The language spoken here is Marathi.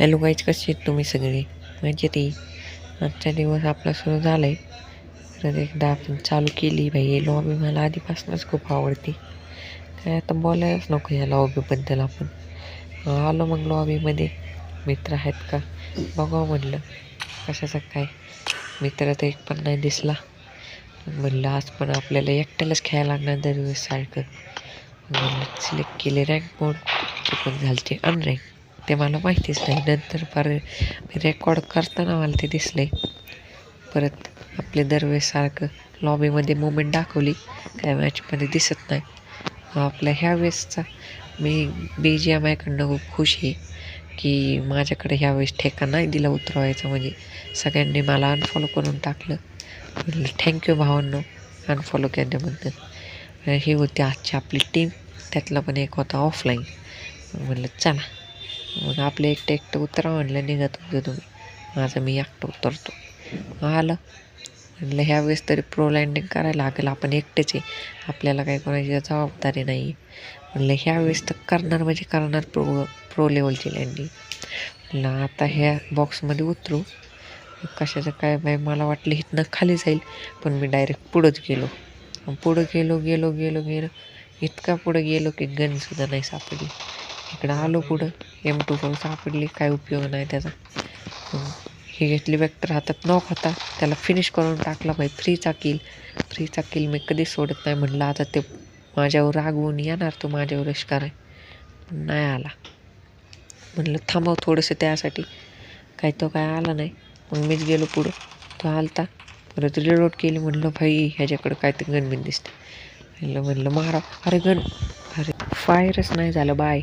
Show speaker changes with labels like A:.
A: हॅलो गाईज, कसे आहेत तुम्ही सगळे? म्हणजे ती आजचा दिवस आपला सुरू झाला आहे. परत एकदा आपण चालू केली भाई. लॉबी मला आधीपासूनच खूप आवडते. काय आता बोलायलाच नको या लॉबीबद्दल. आपण आलो मग लॉबीमध्ये. मित्र आहेत का बघावं म्हणलं. कशाचं काय मित्र तर एक पण नाही दिसला. म्हणलं आज पण आपल्याला एकट्यालाच खेळायला लागणार दरवेळेस सारखं. म्हणलं सिलेक्ट केले रँक मोड. चुकून झालते अनरँक. ते मला माहितीच नाही. नंतर रेकॉर्ड करताना मला ते दिसले. परत आपले दरवेळेस सारखं लॉबीमध्ये मुवमेंट दाखवली, काय मॅचमध्ये दिसत नाही. आपल्या ह्या वेळेसचा मी BGMI आयकडनं खूप खुश आहे की माझ्याकडे ह्यावेळेस ठेका नाही दिला उतरवायचा. म्हणजे सगळ्यांनी मला अनफॉलो करून टाकलं. म्हटलं थँक्यू भावांनो अनफॉलो केल्याबद्दल. ही होती आजची आपली टीम. त्यातला पण एक होता ऑफलाईन. म्हटलं चला मग आपलं एकटं उतरा म्हणलं. निघत होतं तुम्ही, माझं मी एकटं उतरतो. आलं म्हटलं ह्यावेळेस तरी प्रो लँडिंग करायला लागेल. आपण एकटेच आहे, आपल्याला काही कोणाची जबाबदारी नाही. म्हणलं ह्यावेळेस तर करणार म्हणजे करणार प्रो लेवलची लँडिंग. म्हणलं आता ह्या बॉक्समध्ये उतरू. कशाचं काय बाई, मला वाटलं इथनं खाली जाईल, पण मी डायरेक्ट पुढंच गेलो. गेलो इतका पुढं गेलो की गनसुद्धा नाही सापडली. इकडं आलो पुढं, M24 सापडली. काय उपयोग नाही त्याचा. ही घेतली वेक्टर हातात. नॉक होता, त्याला फिनिश करून टाकला बाई. फ्रीचा किल मी कधी सोडत नाही. म्हटलं आता ते माझ्यावर रागवून येणार, तो माझ्यावरच कराय, पण नाही आला. म्हटलं थांबव थोडंसं त्यासाठी. काय आला नाही. मग मीच गेलो पुढं, तो आलता. परत रिलोड केली. म्हणलं भाई ह्याच्याकडं काय ते गनबिन दिसते. म्हणलं मारा. अरे फायरच नाही झालं बाय.